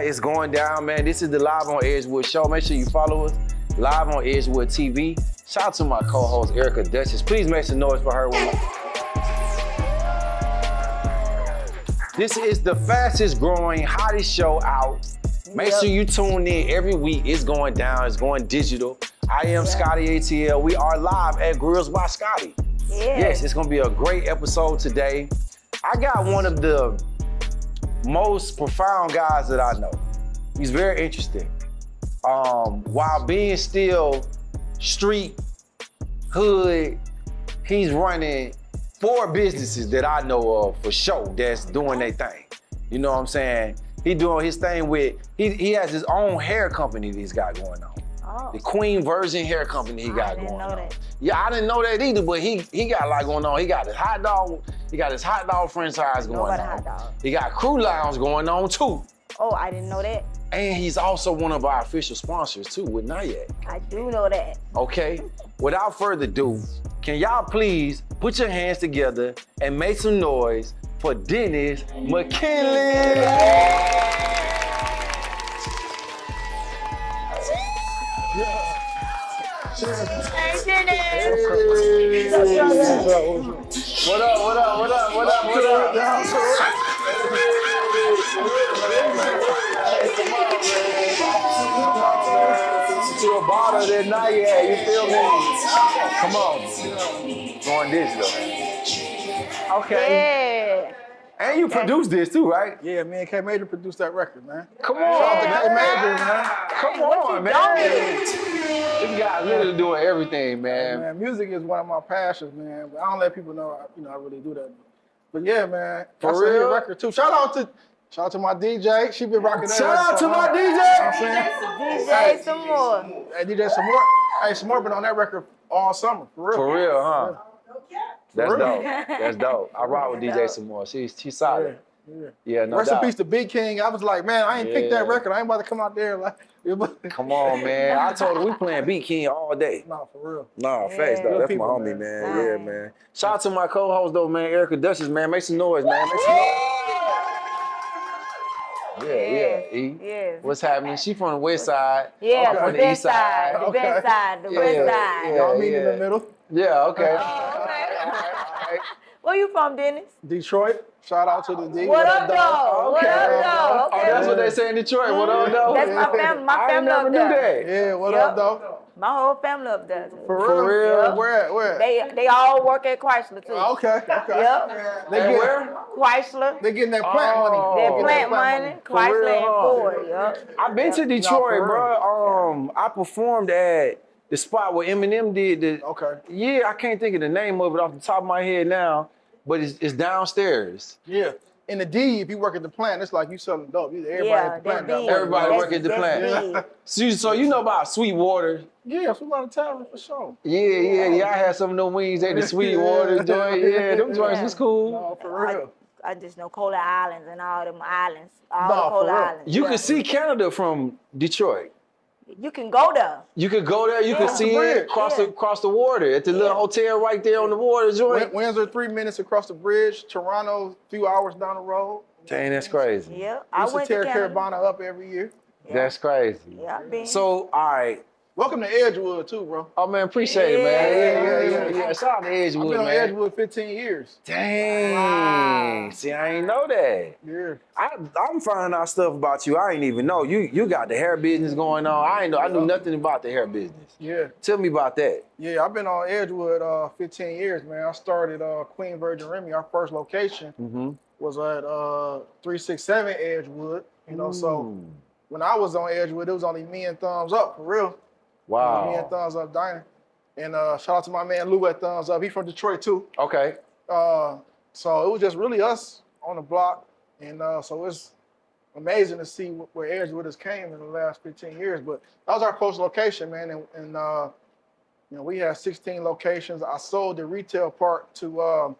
it's going down, man. This is the Live on Edgewood show. Make sure you follow us, Live on Edgewood TV. Shout out to my co-host, Erica Duchess. Please make some noise for her. This is the fastest growing, hottest show out. Make sure you tune in every week. It's going down, it's going digital. I am Scotty ATL. We are live at Grills by Scotty. Yes, it's gonna be a great episode today. I got one of the most profound guys that I know. He's very interesting. While being still street, hood, he's running 4 businesses that I know of for sure that's doing their thing. You know what I'm saying? He doing his thing with, he has his own hair company that he's got going on. Oh. The Queen Version hair company he got going on. That. Yeah, I didn't know that either, but he got a lot going on. He got his hot dog franchise going on. He got Crew Lounge going on too. Oh, I didn't know that. And he's also one of our official sponsors too with Nyak. I do know that. Okay, without further ado, can y'all please put your hands together and make some noise for Dennis McKINLEY. Hey, Dennis. What up? To a bottle that Nyak, you feel me? Come on. Going digital. Okay. Yeah. And you produced this too, right? Yeah, me and K Major produced that record, man. Come on, Shout out to K Major, man. Come on, man. This guy literally doing everything, man. Man, music is one of my passions, man. But I don't let people know, I really do that. But yeah, man, for that's real? A hit record too. Shout out to my DJ. She been rocking that. Shout out to my DJ. You know what I'm saying? DJ some more. Hey, DJ some more. Hey, some more been on that record all summer, for real. For real, huh? That's real. dope. That's dope. I rock with DJ some more. She's solid. Yeah, no Rest doubt. in peace to Big King. I was like, man, I ain't picked that record. I ain't about to come out there like. Come on, man. I told her we playing Beat King all day. Nah, for real. Nah, facts though. That's people, my homie, man. man. Yeah, man. Shout out to my co-host though, man, Erica Duchess, man. Make some noise, man. Make some noise. Yeah. What's happening? She from the west side. Yeah, I'm from the the best east side. side. The best side. The west side. Y'all meet in the middle. Yeah, okay. Oh, okay. Where you from, Dennis? Detroit. Shout out to the D. What up, though? What up, though? Oh, that's what they say in Detroit. What up, though? That's my family. My family up there. I never knew that. Yeah, what up, though? My whole family up there. For real? Yep. Where? They all work at Chrysler too. Okay. Yep. They get where? Chrysler. They getting that plant money. That plant money. Chrysler and Ford. Yep. I've been to Detroit, bro. I performed at the spot where Eminem did. Okay. Yeah, I can't think of the name of it off the top of my head now, but it's downstairs. Yeah. In the D, if you work at the plant, it's like you selling dope. Everybody at the plant. Everybody work at the plant. So you know about Sweetwater. Yeah, Sweetwater Tavern for sure. Yeah. I had some of them wings at the Sweetwater joint. Yeah, them joints was cool. No, for real. I just know Cola Islands and all them islands. All the Cola Islands. You can see Canada from Detroit. You can go there. You could go there, you can see it across the water at the little hotel right there on the water joint. Windsor, 3 minutes across the bridge. Toronto, a few hours down the road. Dang, that's crazy. Yeah, I went to tear Caravana up every year. Yeah. That's crazy. Yeah, I've been. So, all right. Welcome to Edgewood too, bro. Oh man, appreciate it, man. Yeah. Shout out to Edgewood, I've been on man. Edgewood 15 years. Dang. Wow. See, I ain't know that. Yeah. I'm finding out stuff about you I ain't even know. You got the hair business going on. I knew nothing about the hair business. Yeah. Tell me about that. Yeah, I've been on Edgewood 15 years, man. I started Queen Virgin Remy. Our first location was at 367 Edgewood. You know, so when I was on Edgewood, it was only me and Thumbs Up, for real. Wow. Me and Thumbs Up Diner. And shout out to my man Lou at Thumbs Up. He's from Detroit too. Okay. So it was just really us on the block. And so it's amazing to see where Edgewood has came in the last 15 years. But that was our first location, man. And you know, we had 16 locations. I sold the retail part to a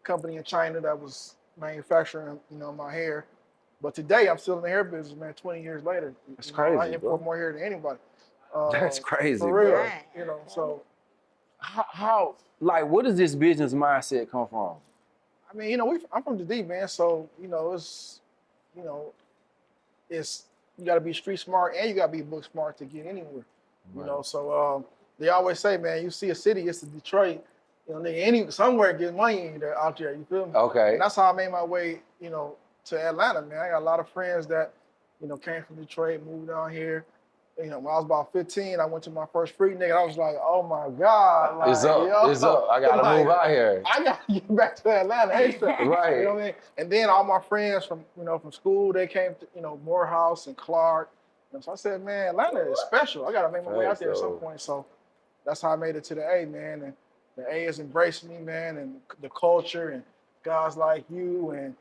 company in China that was manufacturing, you know, my hair. But today I'm still in the hair business, man. 20 years later. That's crazy. I import more hair than anybody. That's crazy, for real. bro. You know, so How like, where does this business mindset come from? I mean, you know, I'm from the D, man. So, you know, it's you got to be street smart and you got to be book smart to get anywhere. You know, so they always say, man, you see a city, it's Detroit. You know, nigga, somewhere get money in there out there. You feel me? Okay. And that's how I made my way, you know, to Atlanta, man. I got a lot of friends that, you know, came from Detroit, moved down here. You know, when I was about 15, I went to my first free nigga. I was like, oh my God. Like, It's up. It's up. I gotta move out here. I gotta get back to Atlanta ASAP. Right. You know what I mean? And then all my friends from, you know, from school, they came to, you know, Morehouse and Clark. And so I said, man, Atlanta is special. I gotta make my way out there at some point. So that's how I made it to the A, man. And the A has embraced me, man, and the culture and guys like you and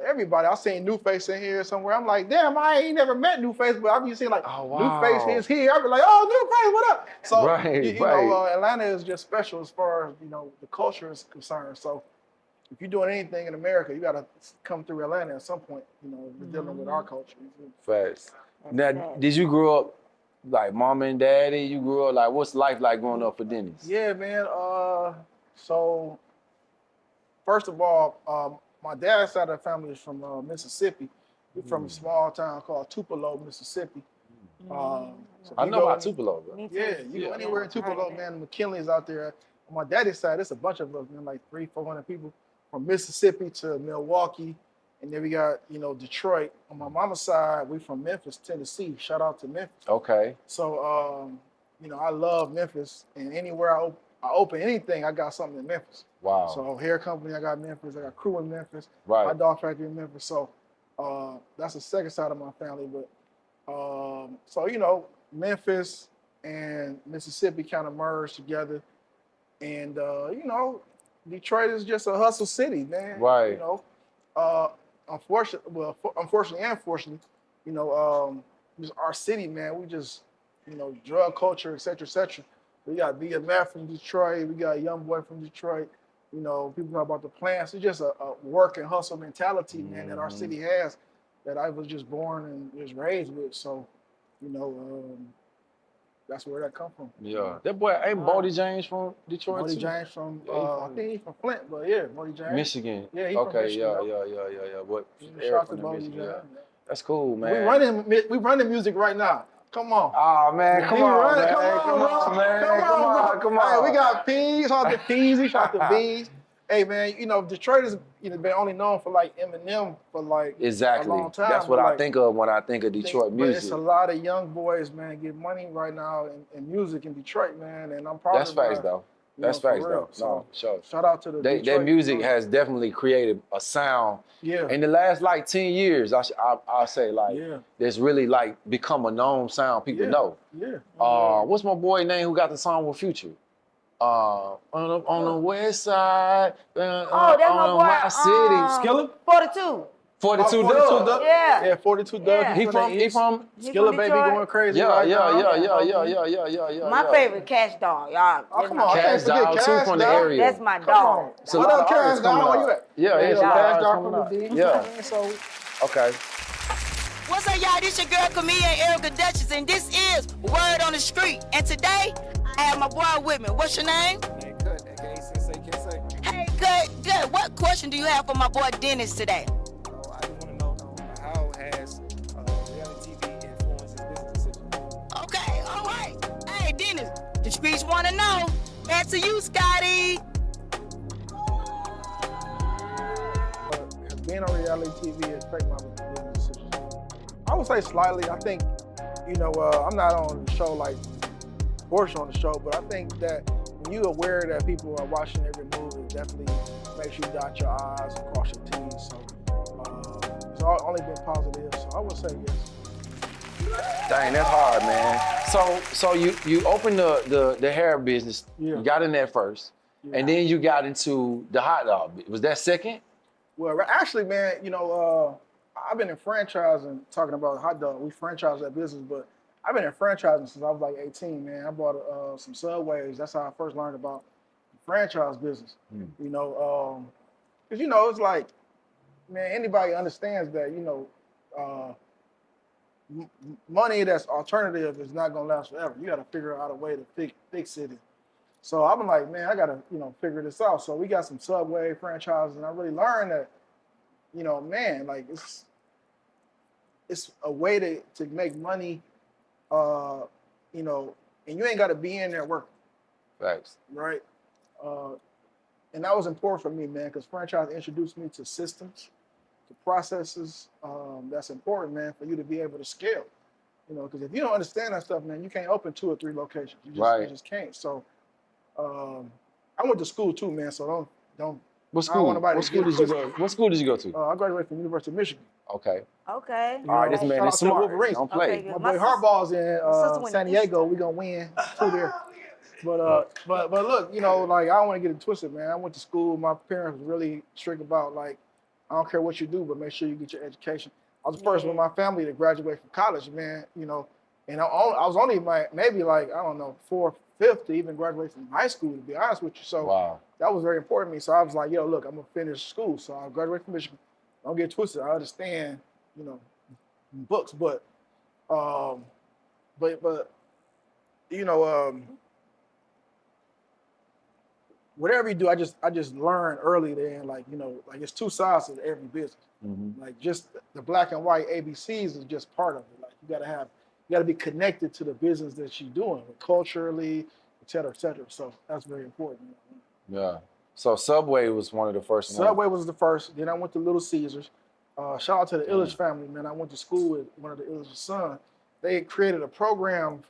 everybody. I seen Nuface in here somewhere. I'm like, damn, I ain't never met Nuface, but I've been seeing like, Nuface is here. I be like, oh, Nuface, what up? So, you know, Atlanta is just special as far as, you know, the culture is concerned. So if you're doing anything in America, you got to come through Atlanta at some point, you know, dealing with our culture. Facts. Now, did you grow up like mom and daddy? You grew up like, what's life like growing up for Dennis? Yeah, man. So first of all, my dad's side of the family is from Mississippi. We're from a small town called Tupelo, Mississippi. So I know about Tupelo, bro. Yeah, you go anywhere in Tupelo, man. McKINLEY's out there. On my daddy's side, it's a bunch of us, man, like 300-400 people from Mississippi to Milwaukee. And then we got, you know, Detroit. On my mama's side, we from Memphis, Tennessee. Shout out to Memphis. Okay. So, you know, I love Memphis. And anywhere I open anything, I got something in Memphis. Wow. So hair company, I got Memphis. I got crew in Memphis. Right. My dog factory in Memphis. So that's the second side of my family. But so, you know, Memphis and Mississippi kind of merged together. And, you know, Detroit is just a hustle city, man. Right. You know, unfortunately and fortunately, you know, just our city, man, we just, you know, drug culture, et cetera, et cetera. We got BMF from Detroit. We got Young Boy from Detroit. You know, people know about the plants. It's just a work and hustle mentality, man, that our city has that I was just born and was raised with. So, you know, that's where that come from. Yeah. That boy, ain't Bodie James from Detroit Bodie too? James from, I think he's from Flint, but yeah, Bodie James. Michigan. Yeah, he's from Michigan. Yeah. What? Shout out to Bodie James. That's cool, man. We running music right now. Come on. Oh, man, come on, man. Come on. Hey, we got P's, shout out to P's, shout out to B's. Hey, man, you know, Detroit has been only known for like Eminem for like a long time. That's what I think of when I think of Detroit music. But it's a lot of young boys, man, get money right now in music in Detroit, man, and I'm proud of that. That's facts, though. That's facts, though. No, sure. Shout out to the Detroit. That music has definitely created a sound. Yeah. In the last like 10 years, I'll say like, that's really like become a known sound people know. Yeah. What's my boy name who got the song with Future? On the west side, that's my boy, my city. Skilla? 42. 42 Dub. Yeah. Yeah, 42 Dub. Yeah. He from Skilla Baby Detroit. going crazy. Yeah. My favorite Cash Dog, y'all. Oh, come on. Cash Dog too from the area. That's my dog. So what up, Cash Dog? Where you at? Yeah, Cash Dog from the D. Yeah. So, okay. What's up, y'all? This your girl, comedian Erica Duchess, and this is Word on the Street. And today, I have my boy with me. What's your name? Hey, good. What question do you have for my boy Dennis today? I just want to know how has reality TV influenced his business decisions? Okay, all right. Hey, Dennis, the streets want to know. Back to you, Scotty. being on reality TV affect my business decisions? I would say slightly. I think, you know, I'm not on the show like Porsha on the show, but I think that when you're aware that people are watching every move, it definitely makes you dot your I's and cross your T's. So it's only been positive. So I would say yes. Dang, that's hard, man. So you opened the hair business. Yeah. You got in there first, and then you got into the hot dog. Was that second? Well, actually, man, you know, I've been in franchising, talking about hot dog. We franchise that business, but I've been in franchising since I was like 18, man. I bought some Subways. That's how I first learned about the franchise business. You know, because, you know, it's like, man, anybody understands that, you know, money that's alternative is not going to last forever. You got to figure out a way to fix it. So I've been like, man, I got to, you know, figure this out. So we got some Subway franchises, and I really learned that, you know, man, like it's a way to make money, you know, and you ain't got to be in there working, Facts. right? And that was important for me, man, because franchise introduced me to systems, to processes. That's important, man, for you to be able to scale. You know, because if you don't understand that stuff, man, you can't open 2 or 3 locations. You just can't. So I went to school too, man. So don't. What I don't want school? nobody What to school get did you twisted. go? What school did you go to? I graduated from University of Michigan. Okay. Okay. You All right, know, this man shout is out to the smart. Wolverines. Don't play. Okay, good. My My boy sis- Harbaugh's sister in went San to Diego. Eastern. We gonna win 2 there. But look, you know, like I don't want to get it twisted, man. I went to school. My parents was really strict about like, I don't care what you do, but make sure you get your education. I was the first one in my family to graduate from college, man. You know, and I was only maybe like I don't know 4th, 5th to even graduate from high school. To be honest with you, so Wow. that was very important to me. So I was like, yo, look, I'm gonna finish school. So I graduated from Michigan. Don't get twisted. I understand, you know, books, but you know, whatever you do, I just learned early then, like, you know, like it's 2 sides to every business. Mm-hmm. Like just the black and white ABCs is just part of it. Like you gotta be connected to the business that you're doing, culturally, et cetera, et cetera. So that's very important. Yeah. So Subway was one of the first ones. Subway was the first. Then I went to Little Caesars. Shout out to the Illich family, man. I went to school with one of the Illich's sons. They created a program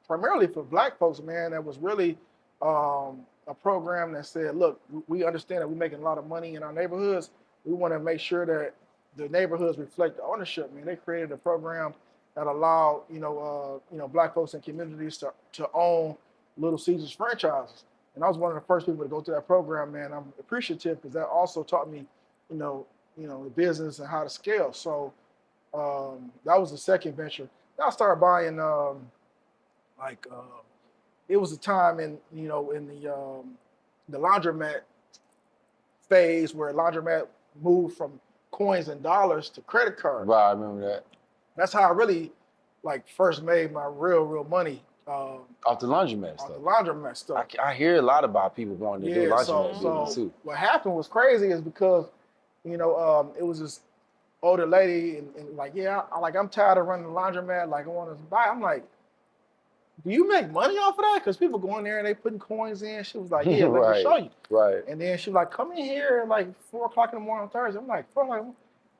primarily for black folks, man, that was really a program that said, look, we understand that we're making a lot of money in our neighborhoods. We want to make sure that the neighborhoods reflect the ownership, man. They created a program that allowed, you know, black folks and communities to own Little Caesars franchises. And I was one of the first people to go through that program, man. I'm appreciative because that also taught me, you know, the business and how to scale. So that was the second venture. Then I started buying it was a time in the laundromat phase where laundromat moved from coins and dollars to credit cards. Right, I remember that. That's how I really first made my real money. Off the laundromat Off stuff. the laundromat stuff. I hear a lot about people wanting to do laundromat business too. What happened was crazy is because, it was this older lady and like, yeah, I'm tired of running the laundromat. Like I want to buy. I'm like, do you make money off of that? Because people go in there and they putting coins in. She was like, yeah, let me show you. Right. And then she was like, come in here at like 4 o'clock in the morning on Thursday. I'm like, 4 o'clock.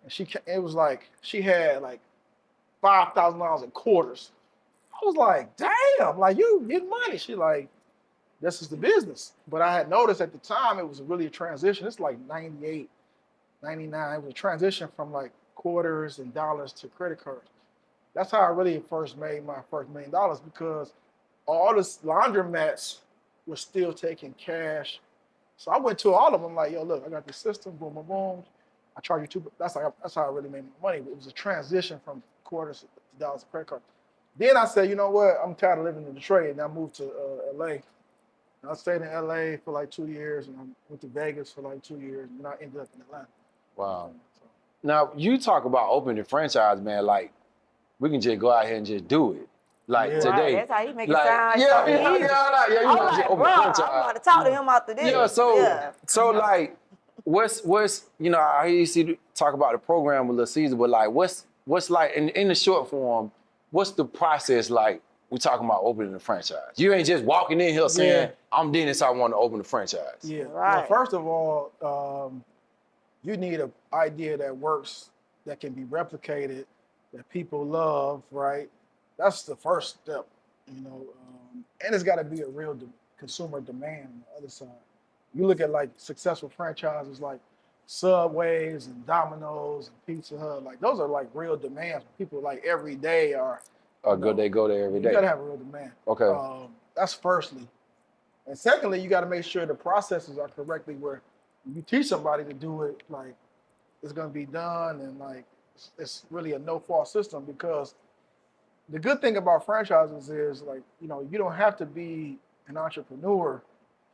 And it was like, she had like $5,000 in quarters. I was like, damn, like you get money. She like, this is the business. But I had noticed at the time, it was really a transition. It's like 98, 99. It was a transition from like quarters and dollars to credit cards. That's how I really first made my first $1 million because all the laundromats were still taking cash. So I went to all of them like, yo, look, I got this system, boom, boom, boom. I charge you $2. That's how I really made my money. But it was a transition from quarters to dollars to credit card. Then I said, you know what? I'm tired of living in Detroit, and I moved to LA. And I stayed in LA for like 2 years, and I went to Vegas for like 2 years, and then I ended up in Atlanta. Wow. Now you talk about opening a franchise, man. Like we can just go out here and just do it. Like today. Right, that's how you make it like, sound. yeah, so yeah, easy. you I'm know, like, just open bro, a franchise. I'm going to talk to him after this. Yeah, so like, what's I hear you talk about the program with Little Caesar, but like, what's like in the short form, what's the process like? We talking about opening a franchise. You ain't just walking in here saying, I'm Dennis, I want to open a franchise. Yeah, right. Well, first of all, you need an idea that works, that can be replicated, that people love, right? That's the first step, and it's got to be a real consumer demand on the other side. You look at like successful franchises like Subways and Domino's and Pizza Hut, like those are like real demands. People like every day are. They go there every day. You got to have a real demand. Okay. That's firstly. And secondly, you got to make sure the processes are correctly where you teach somebody to do it, like it's going to be done and like it's really a no-fault system because the good thing about franchises is like, you don't have to be an entrepreneur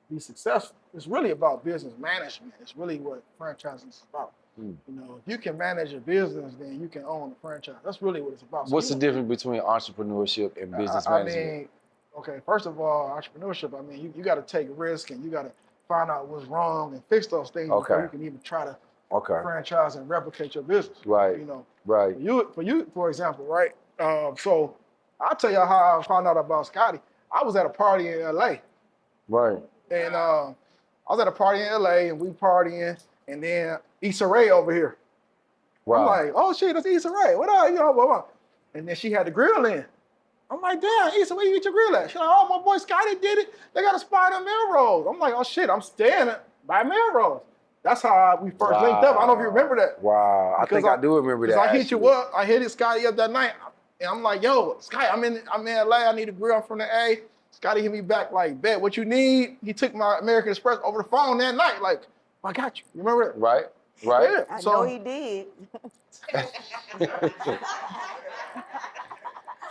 to be successful. It's really about business management. It's really what franchising is about. If you can manage a business, then you can own a franchise. That's really what it's about. What's the difference between entrepreneurship and business management? I mean, okay, first of all, entrepreneurship, I mean, you got to take risk and you got to find out what's wrong and fix those things before you can even try to franchise and replicate your business. Right. Right. For you, for example, right? So I'll tell you how I found out about Scotty. I was at a party in LA. Right. And I was at a party in LA and we partying, and then Issa Rae over here. Wow. I'm like, oh shit, that's Issa Rae. What up? You know, blah, blah. And then she had the grill in. I'm like, damn, Issa, where you get your grill at? She's like, oh, my boy Scotty did it. They got a spot in Melrose. I'm like, oh shit, I'm staying by Melrose. That's how we first linked up. I don't know if you remember that. Wow. I think I do remember that. I hit you up. I hit Scotty up that night. And I'm like, yo, Scotty, I'm in LA. I need a grill from the A. Scotty hit me back like, bet what you need. He took my American Express over the phone that night. Like, I got you. You remember that? Right. Right. Yeah. I know he did.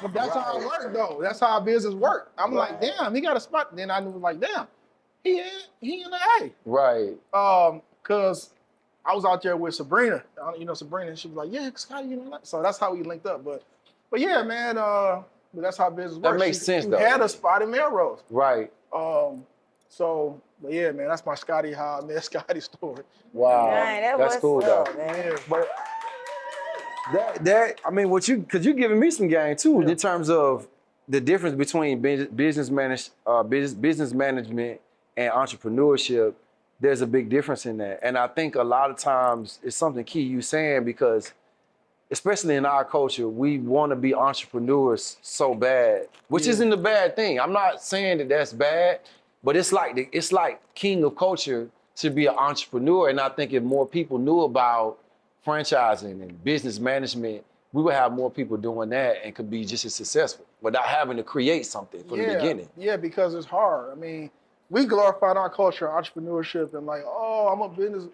But that's how it worked, though. That's how our business worked. I'm like, damn, he got a spot. Then I knew, like, damn, he in the A. Right. Cause I was out there with Sabrina. You know Sabrina, and she was like, yeah, Scotty, you know that. So that's how we linked up. But yeah, man. But that's how business works. That makes sense, though. She had a spot in Melrose. Right. So, but yeah, man, that's my Scotty, how I met Scotty story. Wow. Dang, That's cool, though. Yeah. But I mean, because you're giving me some game too in terms of the difference between business management and entrepreneurship. There's a big difference in that, and I think a lot of times it's something key you saying, because especially in our culture, we want to be entrepreneurs so bad, which isn't a bad thing. I'm not saying that that's bad, but it's like king of culture to be an entrepreneur. And I think if more people knew about franchising and business management, we would have more people doing that and could be just as successful without having to create something from the beginning. Yeah, because it's hard. I mean, we glorified our culture, entrepreneurship, and like, oh, I'm a business.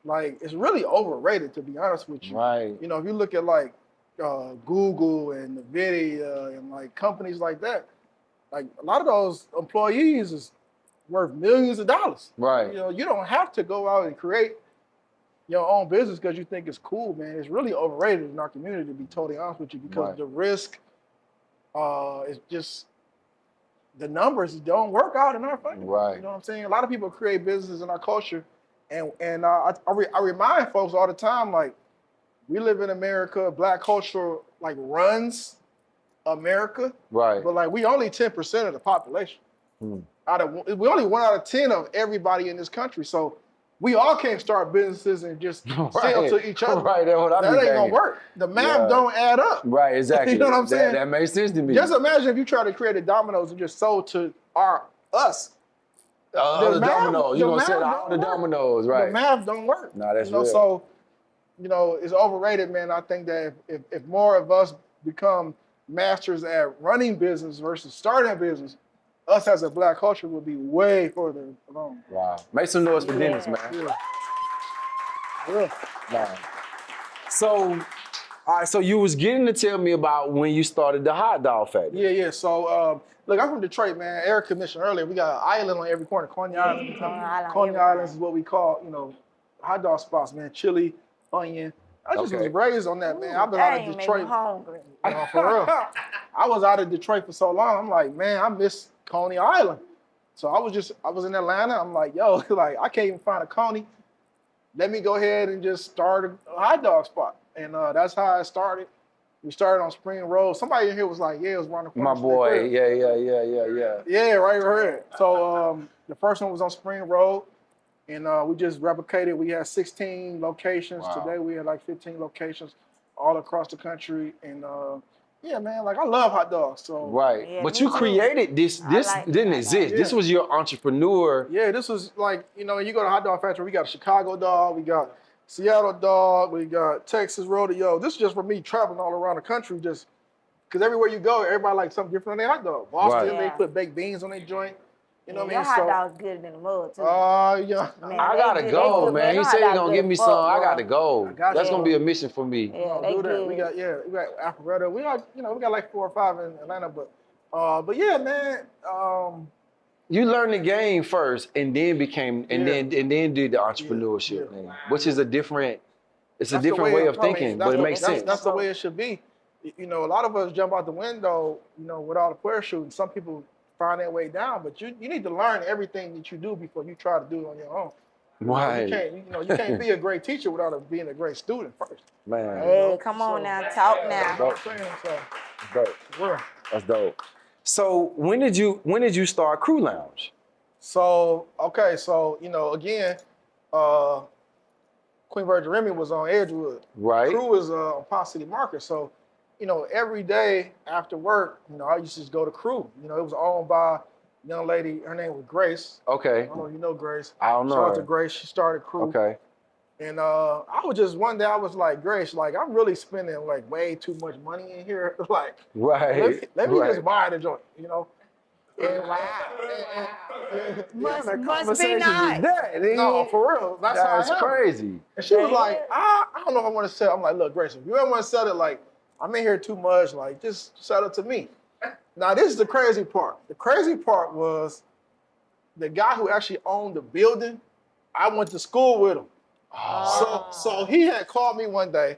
Like, it's really overrated, to be honest with you. Right. You know, if you look at like Google and NVIDIA and like companies like that, like a lot of those employees is worth millions of dollars. Right. You know, you don't have to go out and create your own business because you think it's cool, man. It's really overrated in our community, to be totally honest with you, because the risk is just, the numbers don't work out in our favor. Right. You know what I'm saying? A lot of people create businesses in our culture, and I remind folks all the time, like, we live in America. Black culture like runs America. Right. But like, we only 10% of the population. We only 1 out of 10 of everybody in this country. So we all can't start businesses and just sell to each other. Right. That ain't gonna work. The math don't add up. Right. Exactly. You know what I'm saying? That makes sense to me. Just imagine if you try to create a Domino's and just sold to us. The Domino's. You're gonna sell all the Domino's, right? The math don't work. No, that's real. So, you know, it's overrated, man. I think that if more of us become masters at running business versus starting a business, us as a Black culture will be way further along. Wow. Make some noise for Dennis, man. Yeah. Wow. So, all right, so you was getting to tell me about when you started the hot dog factory. Yeah. So, look, I'm from Detroit, man. Erica mentioned earlier, we got an island on every corner. Coney Island. Coney Island is what we call, you know, hot dog spots, man. Chili, onion. I just was raised on that, man. I've been out of Detroit. Hungry. For real. I was out of Detroit for so long. I'm like, man, I miss Coney Island. So I was in Atlanta. I'm like, yo, like, I can't even find a Coney. Let me go ahead and just start a hot dog spot. And that's how I started. We started on Spring Road. Somebody in here was like, yeah, it was around the corner. My boy, yeah. Yeah, right here. So the first one was on Spring Road. And we just replicated. We had 16 locations. Wow. Today we had like 15 locations all across the country. And yeah, man, like, I love hot dogs. So right. Yeah, but you created this. This didn't exist. Yeah. This was your entrepreneur. Yeah, this was like, you know, you go to Hot Dog Factory, we got a Chicago dog, we got Seattle dog, we got Texas rodeo. This is just for me traveling all around the country, just because everywhere you go, everybody likes something different on their hot dog. Boston, they put baked beans on their joint. You know what I mean? Your hot dog's good in the mud, too. Yeah. Man, I gotta go, man. He said he's gonna give me some. I gotta go. That's gonna be a mission for me. Yeah, they do that. good. We got Alpharetta. We got, you know, we got like 4 or 5 in Atlanta, but yeah, man. You learned the game first, and then then did the entrepreneurship thing, which is a different way of thinking, but it makes sense. That's the way it should be. You know, a lot of us jump out the window, you know, without a parachute, and some people find their way down, but you need to learn everything that you do before you try to do it on your own. Right. You can't be a great teacher without being a great student first. Man. Hey, come on now, talk That's now. what I'm saying. So, Dope. yeah. That's dope. So when did you start Crew Lounge? So, okay, so, again, Queen Virgin Remy was on Edgewood. Right. Crew was on Ponce City Market. So, every day after work, I used to just go to Crew. It was owned by a young lady. Her name was Grace. Okay. I don't know if you know Grace. I don't know Shout out her. to Grace. She started Crew. Okay. And I was just, one day I was like, Grace, like, I'm really spending like way too much money in here. Like, Right. let me right. just buy the joint, And Must be nice. no, for real. That's how That's I am. crazy. And she was like, I don't know if I want to sell. I'm like, look, Grace, if you ever want to sell it, like, I'm in here too much, like, just sell it to me. Now, this is the crazy part. The crazy part was the guy who actually owned the building, I went to school with him. So he had called me one day,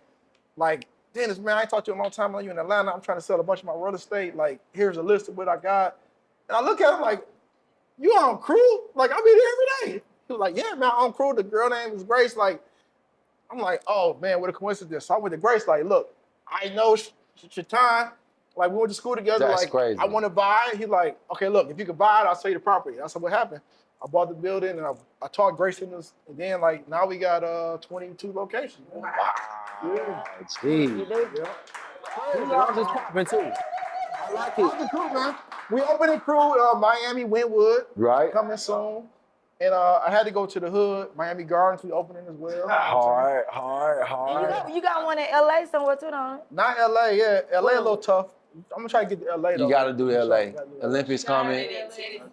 like, Dennis, man, I ain't talked to you in a long time. I know you in Atlanta. I'm trying to sell a bunch of my real estate. Like, here's a list of what I got. And I look at him like, you on Crew? Like, I be there every day. He was like, yeah, man, I'm on Crew. The girl name is Grace. Like, I'm like, oh, man, what a coincidence. So I went to Grace, like, look, I know Shaitan. Like, we went to school together. That's like, crazy. I want to buy it. He's like, okay, look, if you can buy it, I'll sell you the property. That's what happened. I bought the building, and I taught Grace in this. And then, like, now we got 22 locations. Wow. Yeah. Gee. Yeah. Crew Lounge is popping too. I like it. The Crew, man. We opening Crew, Miami, Wynwood. Right. Coming soon. And I had to go to the hood, Miami Gardens, we opening as well. Hard. You got one in LA somewhere too, don't you? Not LA, yeah. LA a little tough. I'm gonna try to get to LA though. You gotta do LA. Gotta do LA. Olympics coming.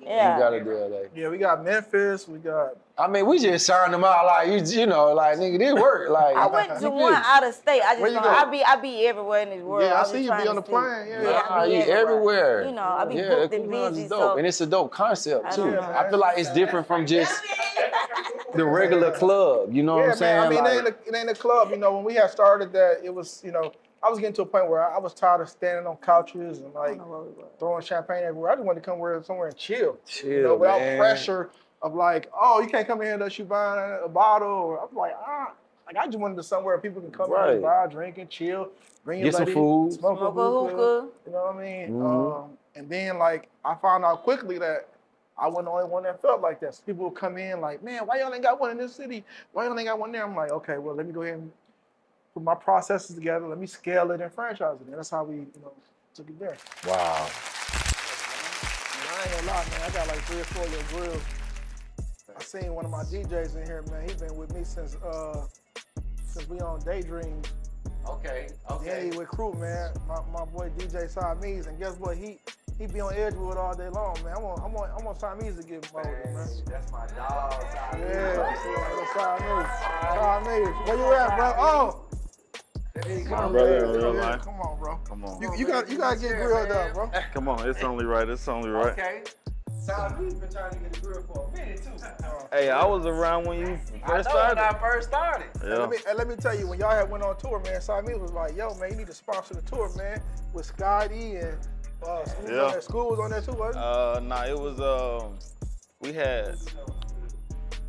Yeah. You gotta do LA. Yeah, we got Memphis, we got. I mean, we just shouting them out like you know, like nigga, this work. Like I went to one out of state. I Where just you know go? I be everywhere in this world. Yeah, I was see you trying be on to the see. plane, yeah. I Nah, be you everywhere. You know, I be Yeah, booked the and Crew Lounge busy. is dope, So and it's a dope concept too. know, I feel like it's different from just the regular club. You know what Yeah, I'm saying? man. I mean, Like, it ain't a club. When we had started that, it was, I was getting to a point where I was tired of standing on couches and like throwing champagne everywhere. I just wanted to come somewhere and chill. Chill, without man. pressure of like, oh, you can't come in here unless you buying a bottle. Or I'm like, like I just wanted to somewhere people can come in Right. and buy, drink, and chill, bring your Get some lady, food. smoke a Smoke a hookah. hookah. You know what I mean? Mhm. And then like I found out quickly that I wasn't the only one that felt like that. So people would come in like, man, why y'all ain't got one in this city? Why y'all ain't got one there? I'm like, okay, well, let me go ahead and put my processes together. Let me scale it and franchise it. And that's how we, took it there. wow. And I ain't gonna lie, man. I got like 3 or 4 little grills. I seen one of my DJs in here, man. He been with me since we on Daydream. Okay. Yeah, he with Crew, man. My boy DJ Siamese, and guess what? He be on Edgewood all day long, man. I want Siamese to get molded, man. That's my dog. Yeah, Siamese. Where you at, bro? Oh. My brother in real Yeah, life. come on, bro. Come on. You gotta get grilled up, bro. Come on, it's only right. It's only right. Okay. Siamese been trying to get the grill for a minute too. Hey, I was around when you first I know when started. I first started. Yeah. Let me tell you, when y'all had went on tour, man, Siamese was like, yo, man, you need to sponsor the tour, man, with Scotty and School was on there too, wasn't it? Nah, it was we had.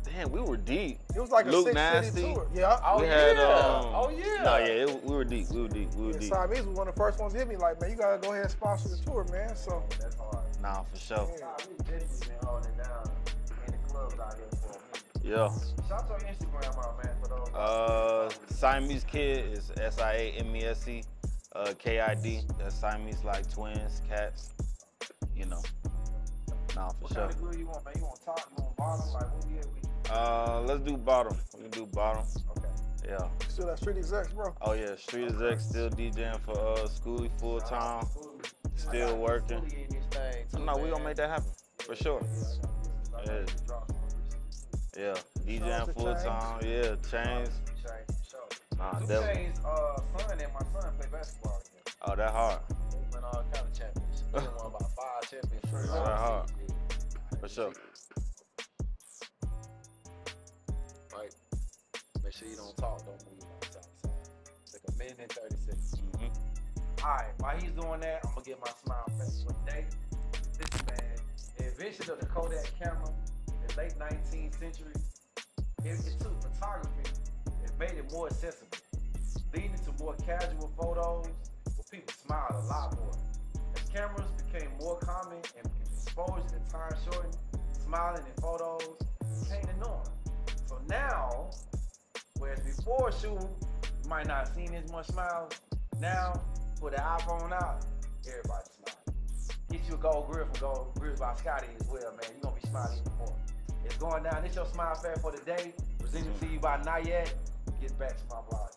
Damn, we were deep. It was like a Luke 6-city Nasty. tour. Yeah. We had yeah. Nah, yeah, we were deep. We were deep. Siamese was one of the first ones to hit me like, man, you gotta go ahead and sponsor the tour, man. So That's hard. Nah, for sure. We've definitely been holding it down in the clubs out here for a minute. Yeah. Shout out your Instagram out, man, for those. Siamese Kid is SIAMESE, KID. That's Siamese like twins, cats. Nah, for What sure. kind of grill you want, man? You want top, you want bottom? Like, what we at? Let's do bottom. We can do bottom. Okay. Yeah. still that street execs, bro. Oh yeah, Street Exec still DJing for Schoolie full time. Still working. So no, we gonna make that happen for sure. Yeah. Yeah, DJing full time. Yeah, chains. Nah, definitely. Chains, son and my son play basketball together. Oh, that hard. They win all kind of championships. They won about 5 championships. That hard. For sure. Right. Make sure you don't talk, don't move on the side. Take a minute and 30 seconds. Mm-hmm. All right, while he's doing that, I'm gonna get my smile face for the day. Listen, man, the invention of the Kodak camera in the late 19th century it took photography and made it more accessible, leading to more casual photos where people smiled a lot more. As cameras became more common and exposure and time shortened, smiling in photos became the norm. So now, whereas before shooting, you might not have seen as much smiles. Now, put the iPhone out, everybody smiling. Get you a gold grill from Gold Grills by Scotty as well, man. You're gonna be smiling even more. It's going down. This your Smile Fair for the day. Presented to you by Nyak. Get back to my blog.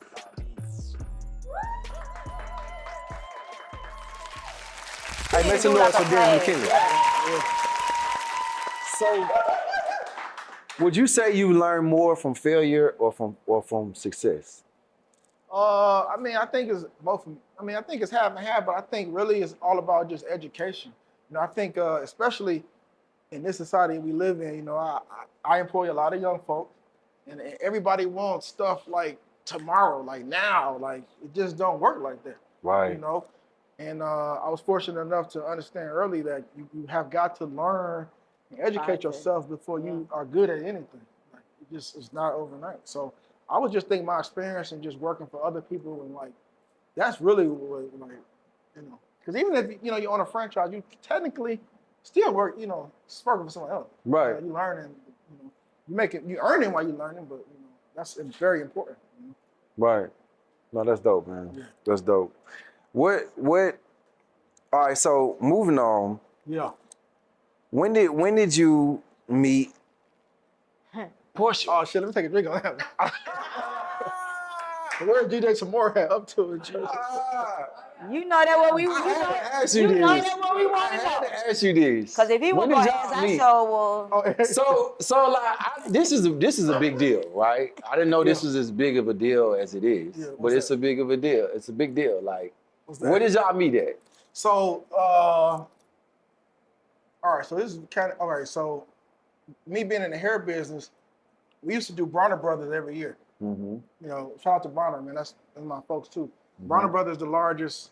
Hey, make some noise for Darren McKINLEY. So, would you say you learn more from failure or from success? I mean, I think it's both. I mean, I think it's half and half, but I think really it's all about just education. You know, I think especially in this society we live in, you know, I employ a lot of young folks, and everybody wants stuff like tomorrow, like now, like it just don't work like that. Right. You know, and I was fortunate enough to understand early that you have got to learn and educate yourself before you are good at anything. Like it's not overnight. So I was just thinking my experience and just working for other people and like that's really what like you know because even if you know you're on a franchise, you technically still work working for someone else. Right. You learning, you earning while you're learning, but you know that's very important. You know? Right. No, that's dope, man. Yeah. That's dope. What? All right. So moving on. Yeah. When did you meet Porsha? Oh shit! Let me take a drink on that. Where's DJ Samora at up to it? You know that what we want to know. Ask you know this. that what we want to know. I had to ask you this. Because if he was going to ask, I sure will. So like, this is a big deal, right? I didn't know this was as big of a deal as it is, but it's a big of a deal. It's a big deal. Like, where did y'all meet at? So, all right. So this is kind of all right. So, me being in the hair business, we used to do Bronner Brothers every year. Mm-hmm. You know, shout out to Bronner, man. That's my folks too. Mm-hmm. Bronner Brothers, the largest.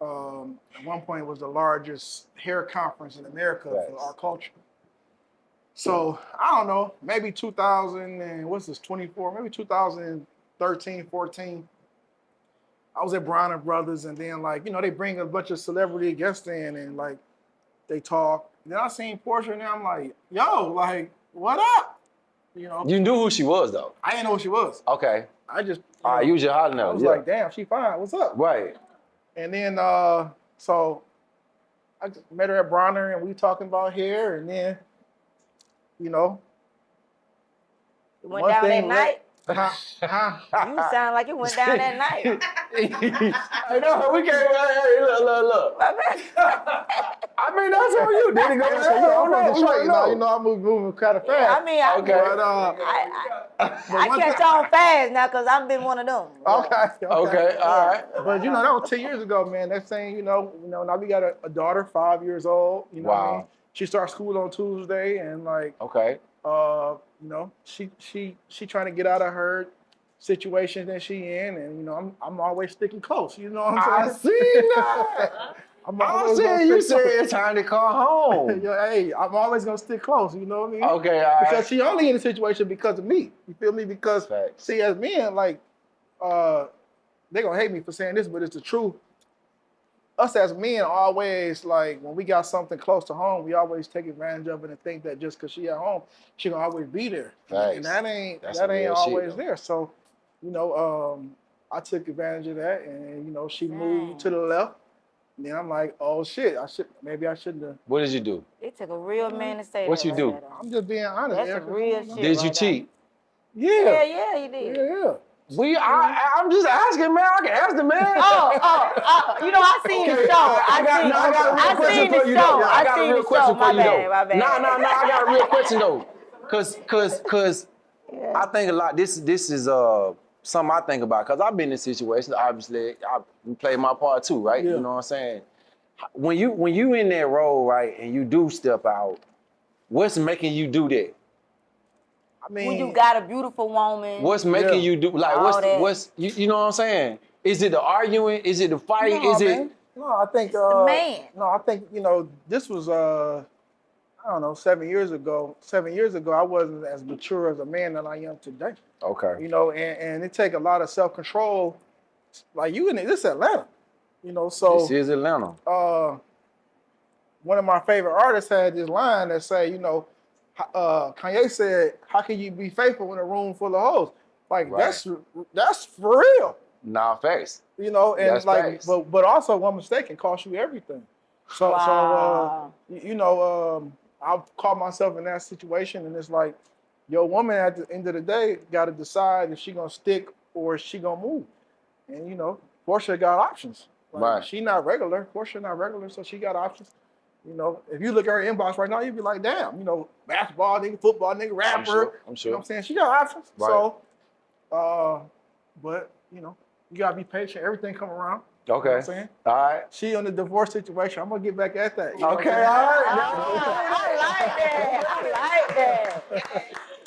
At one point, was the largest hair conference in America for our culture. So I don't know, maybe 2000 and what's this 24? Maybe 2013, 14. I was at Bronner Brothers, and then like they bring a bunch of celebrity guests in, and like they talk. Then I seen Porsha, and I'm like, yo, like what up? You know. You knew who she was though. I didn't know who she was. Okay. I just. All right, you was just hollering at her. I was like, damn, she fine. What's up? Right. And then so I just met her at Bronner, and we talking about hair, and then it went down that night. You sound like it went down that night. I know we can't. Hey, look. I mean, that's on you. Did it go down? You know, I'm moving kind of fast. I mean, I catch on fast now because I've been one of them. Okay, all right. But that was 10 years ago, man. That's saying, now we got a daughter, 5 years old. You know what I mean? She starts school on Tuesday, and like, she trying to get out of her situation that she in, and I'm always sticking close. You know what I'm saying? I see that. I'm saying you said it's time to call home. Hey, I'm always gonna stick close. You know what I mean? Okay, all right. Because she only in the situation because of me. You feel me? Because see, as men, like, they gonna hate me for saying this, but it's the truth. Us as men always, like, when we got something close to home, we always take advantage of it and think that just because she at home, she gonna always be there. Facts. And that ain't always there. So, I took advantage of that, and she moved to the left. And then I'm like, oh shit, I shouldn't have. What did you do? It took a real man to say what that. You do? I'm just being honest. That's some real shit. Did you cheat? Yeah. Yeah, you did. Yeah. I'm just asking, man. I can ask the man. I seen the show. I seen the show. I got a real question for you though. My bad. No, I got a real question though. Cause I think a lot, this is something I think about, because I've been in situations, obviously, I played my part too, right? Yeah. You know what I'm saying? When you in that role, right, and you do step out, what's making you do that? I mean, when you got a beautiful woman. What's making you do, like, what's you know what I'm saying? Is it the arguing? Is it the fighting? No, I think the man. No, I think, this was I I don't know, 7 years ago. 7 years ago, I wasn't as mature as a man that I am today. Okay. You know, and it take a lot of self-control. Like this Atlanta, you know. So This is Atlanta. one of my favorite artists had this line that say, you know, Kanye said, "How can you be faithful in a room full of hoes?" Like Right. that's for real. Nah, facts. You know, and That's like, facts. but also one mistake can cost you everything. So Wow. you know, I've caught myself in that situation, and it's like, your woman at the end of the day got to decide if she gonna stick or is she gonna move. And you know, Porsha got options. Like, Right. she not regular. Porsha not regular, so she got options. You know, if you look at her inbox right now, you'd be like, damn, you know, basketball nigga, football nigga, rapper. I'm sure. You know what I'm saying? She got options. Right. So, but you know, you gotta be patient. Everything come around. Okay. You know what I'm saying? All right. She on the divorce situation. I'm gonna get back at that. You know what Okay, I'm saying? all right. I like that.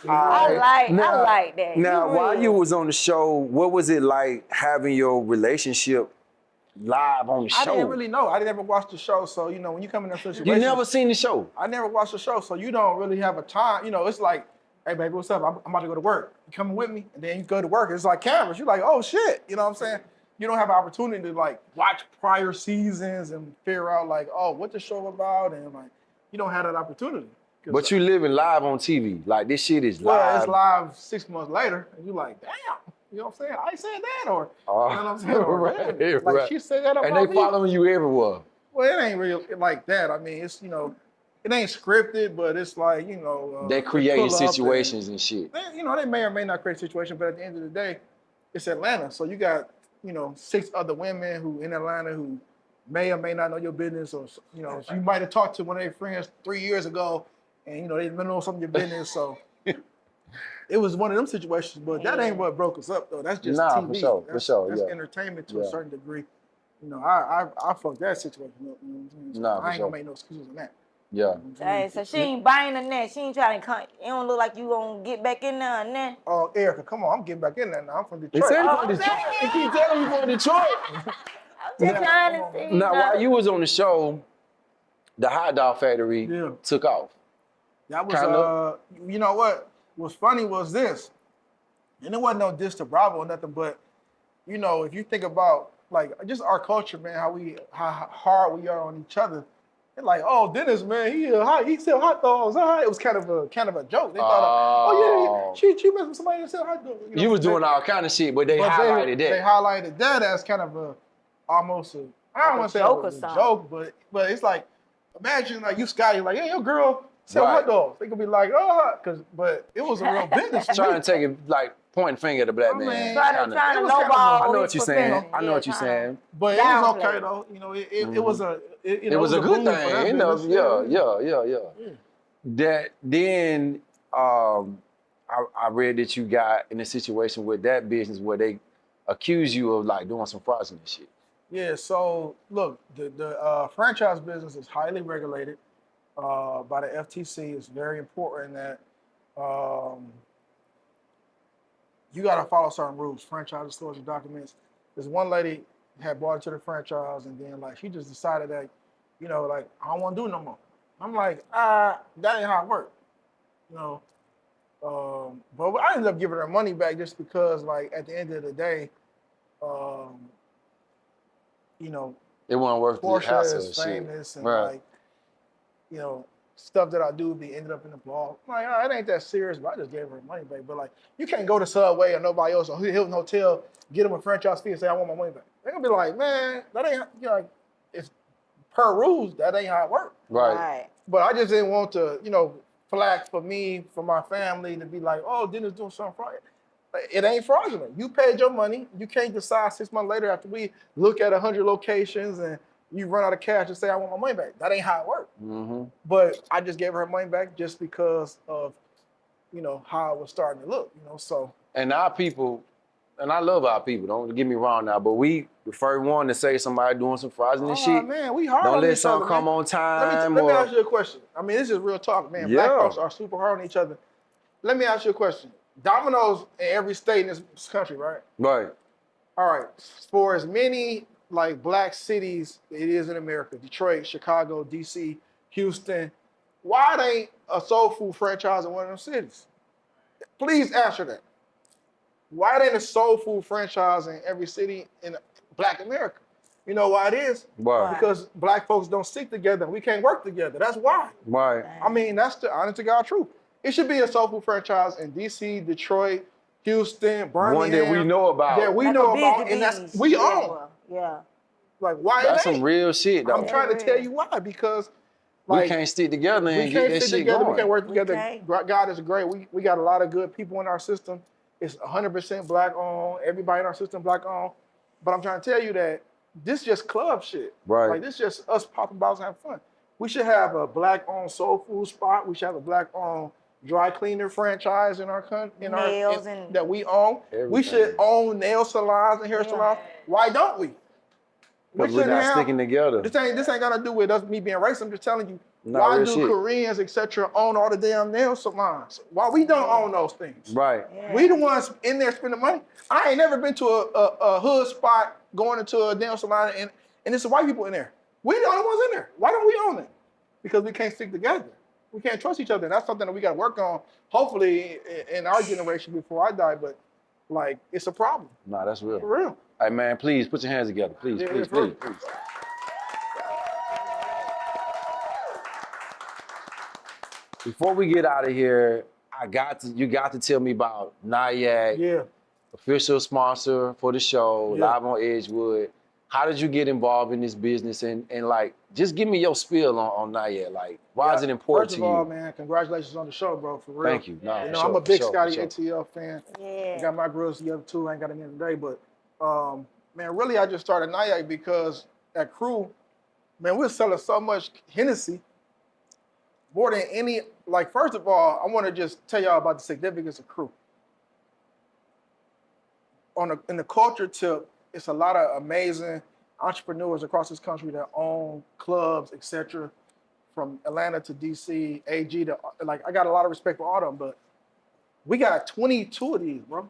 All right. I like that. Now, while real. you was on the show, what was it like having your relationship live on the show? I didn't really know. I didn't ever watch the show, so you know, when you come in that situation, You never seen the show? I never watched the show, so you don't really have a time. You know, it's like, hey baby, what's up? I'm about to go to work. You coming with me? And then you go to work. It's like cameras. You're like, oh shit. You know what I'm saying? You don't have an opportunity to like watch prior seasons and figure out like, oh, what the show about, and like, you don't have that opportunity. But you living live on TV. Like, this shit is Well, live. it's live 6 months later, and you're like, damn. You know what I'm saying? I ain't said that, or you know what I'm saying? Or, right, damn, like right. she said that about And they me. following you everywhere. Well, it ain't real like that. I mean, it's, you know, it ain't scripted, but it's like, you know, They creating situations and shit. You know, they may or may not create a situation, but at the end of the day, it's Atlanta. So you got, you know, 6 other women who in Atlanta who may or may not know your business, or you know, you might have talked to one of their friends 3 years ago, and you know they didn't know some of your business. So it was one of them situations. But that ain't what broke us up, though. That's just Nah, TV. for sure, That's yeah. entertainment to a Yeah. certain degree. You know, I fucked that situation up. You know what I'm saying? So Nah, for I ain't sure. gonna make no excuses on that. Yeah. Hey, so she ain't buying the net. She ain't trying to come. It don't look like you gonna get back in there and then. Oh, Erica, come on, I'm getting back in there now. I'm from He Detroit. said he Oh, from Detroit. okay. He keep telling you from Detroit. I'm just trying to see. Now, while you was on the show, the hot dog factory Yeah. took off. That was, Kinda. You know what was funny was this, and it wasn't no diss to Bravo or nothing, but, you know, if you think about, like, just our culture, man, how hard we are on each other, it's like, oh, Dennis, man, he sell hot dogs. It was kind of a joke. They thought, oh, yeah, she messed with somebody that sell hot dogs. You know, You was doing all kind of shit, but they highlighted They that. highlighted that as kind of almost a, I don't want to say joke it was or a something. joke, but it's like, imagine like you Scotty, like, hey, your girl sell Right. hot dogs. They could be like, oh, but it was a real business. for Trying me. to take it, like, pointing finger at the black I man. mean, Trying Kinda. to It was kind of a- lowball. I know his what you're saying. profession. I know what you're kinda. saying. But it was Downplay. okay though. You know, it was a It was a good boom for that thing. You know, business. yeah. That then I read that you got in a situation with that business where they accuse you of like doing some fraudulent shit. Yeah, so look, the franchise business is highly regulated by the FTC. It's very important that you got to follow certain rules, franchise disclosure documents. This one lady had bought into the franchise, and then like she just decided that, you know, like I don't want to do it no more. I'm like, that ain't how it works, you know. But I ended up giving her money back just because, like, at the end of the day, you know, It wasn't worth the Porsche hassle is and shit. famous, and Right. like, you know, stuff that I do be ended up in the blog. I'm like, it ain't that serious, but I just gave her money back. But like, you can't go to Subway or nobody else or Hilton Hotel, get them a franchise fee and say I want my money back. They're gonna be like, man, that ain't, you know, like, it's per rules, that ain't how it works. Right. But I just didn't want to, you know, flag for me, for my family to be like, oh, Dennis doing something fraudulent. It ain't fraudulent. You paid your money. You can't decide 6 months later after we look at 100 locations and you run out of cash and say, I want my money back. That ain't how it works. Mm-hmm. But I just gave her money back just because of, you know, how it was starting to look, you know, so. And our people, and I love our people, don't get me wrong now, but we the first one to say somebody doing some fraudulent shit. Man, we hard Don't on let each something other, come man. on time. Let me ask you a question. I mean, this is real talk, man. Black Yeah. folks are super hard on each other. Let me ask you a question. Domino's in every state in this country, right? Right. All right. For as many like black cities it is in America, Detroit, Chicago, DC, Houston, why it ain't a soul food franchise in one of them cities? Please answer that. Why it ain't a soul food franchise in every city in Black America? You know why it is? Why? Because Black folks don't stick together. We can't work together. That's why. Right. I mean, that's the honest to God truth. It should be a soul food franchise in DC, Detroit, Houston, Birmingham. One that we know about. That we Like know a about, busy and that's bees. we Yeah, own. well, yeah. Like, why That's it ain't? some real shit, though. I'm trying to real. tell you why. Because like, we can't stick together we and get can't that sit shit together. going. We can't work We together. can't. God is great. We got a lot of good people in our system. It's 100% Black owned. Everybody in our system Black owned. But I'm trying to tell you that this just club shit. Right. Like, this just us popping bottles and having fun. We should have a Black owned soul food spot. We should have a Black owned dry cleaner franchise in our country, Nails and that we own. Everything. We should own nail salons and hair salons. Why don't we? Because we're not sticking together. This ain't got to do with us me being racist. I'm just telling you. Not Why real do shit. Koreans, etc., own all the damn nail salons? Why we don't own those things? Right. Yeah. We the ones in there spending money. I ain't never been to a hood spot going into a nail salon and it's white people in there. We the only ones in there. Why don't we own it? Because we can't stick together. We can't trust each other. And that's something that we got to work on, hopefully, in our generation before I die. But, like, it's a problem. Nah, that's real. For real. Hey, man, please put your hands together. Please, Yeah, please, for real. please. Before we get out of here, you got to tell me about Nyak, Yeah. official sponsor for the show, Yeah. live on Edgewood. How did you get involved in this business? And like, just give me your spill on Nyak. Like, why is it important First to of all, you? man, congratulations on the show, bro, for real. Thank you. Nah, You for know, sure, I'm a big for sure, Scotty for sure. ATL fan. I yeah. got my grills together too. I ain't got any today, but man, really, I just started Nyak because at Crew, man, we're selling so much Hennessy, more than any. Like, first of all, I want to just tell y'all about the significance of Crew. In the culture tip, it's a lot of amazing entrepreneurs across this country that own clubs, etc. From Atlanta to DC, AG to, like, I got a lot of respect for all of them, but we got 22 of these, bro.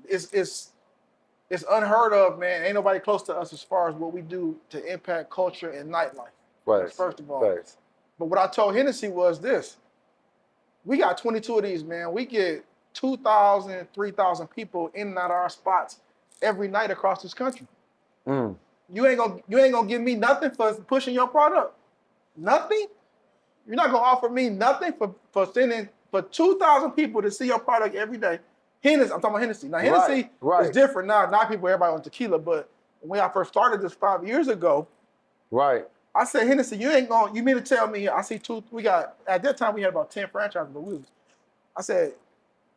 It's unheard of, man. Ain't nobody close to us as far as what we do to impact culture and nightlife. Right. That's first of all. Right. But what I told Hennessy was this. We got 22 of these, man. We get 2,000, 3,000 people in and out of our spots every night across this country. Mm. You ain't gonna give me nothing for pushing your product. Nothing. You're not gonna offer me nothing for sending for 2,000 people to see your product every day. Hennessy, I'm talking about Hennessy. Now Hennessy right. is different now. Now people, everybody on tequila, but when I first started this 5 years ago, Right. I said, Hennessy, you mean to tell me, at that time we had about 10 franchises, but I said,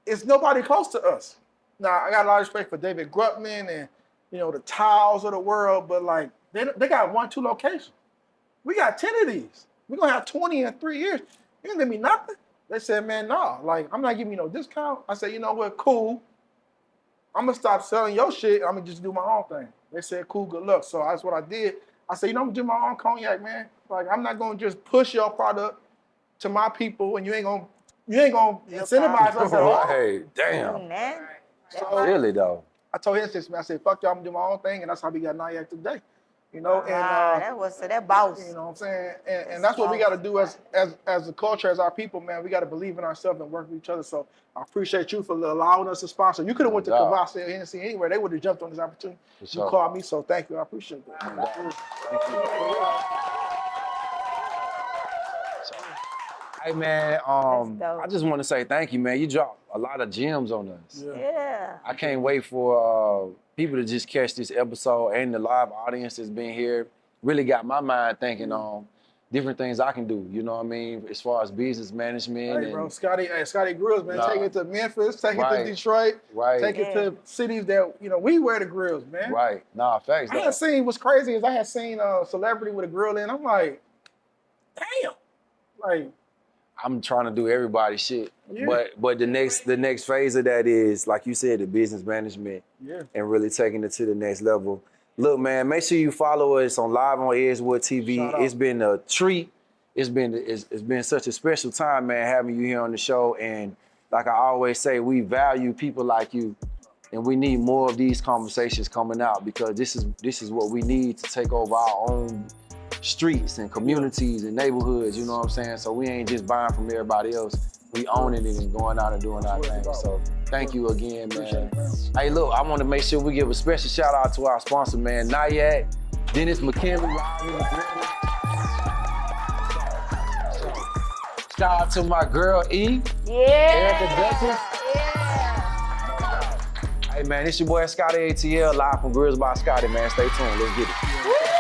it's nobody close to us. Now, I got a lot of respect for David Grutman and, the Towels of the world, but like, they got 1, 2 locations. We got 10 of these. We're gonna have 20 in 3 years. You ain't give me nothing. They said, man, nah, like, I'm not giving you no discount. I said, you know what, cool. I'm gonna stop selling your shit. I'm gonna just do my own thing. They said, cool, good luck. So that's what I did. I said, I'm gonna do my own cognac, man. Like, I'm not gonna just push your product to my people, and you ain't gonna incentivize us at all. Hey, damn. So Really, though. I told him, I said, fuck y'all, I'm gonna do my own thing, and that's how we got Nyak today. And that boss. you know what I'm saying? And that's what we gotta do as a culture, as our people, man. We gotta believe in ourselves and work with each other. So I appreciate you for allowing us to sponsor. You could have went to Kavasi or Hennessy anywhere. They would have jumped on this opportunity. Sure. You called me, so thank you. I appreciate that. Hey, man, I just want to say thank you, man. You dropped a lot of gems on us. Yeah. I can't wait for people to just catch this episode, and the live audience that's been here. Really got my mind thinking on different things I can do, you know what I mean, as far as business management. Hey, bro, Scotty grills, man. Take it to Memphis, take it to Detroit, take it to cities that, we wear the grills, man. Right. Nah, facts. I had seen, what's crazy is I had seen a celebrity with a grill in. I'm like, damn. Like, I'm trying to do everybody's shit. Yeah. But the next phase of that is, like you said, the business management and really taking it to the next level. Look, man, make sure you follow us on Live on Edgewood TV. It's been a treat. It's been such a special time, man, having you here on the show. And like I always say, we value people like you, and we need more of these conversations coming out, because this is what we need to take over our own streets and communities and neighborhoods, you know what I'm saying? So we ain't just buying from everybody else. We owning it and going out and doing our thing. So thank you again, man. Hey, look, I want to make sure we give a special shout out to our sponsor, man, Nyak, Dennis McKINLEY. Shout out to my girl, E. Erica Duchess. Hey, man, it's your boy, Scotty ATL, live from Grills by Scotty, man. Stay tuned. Let's get it.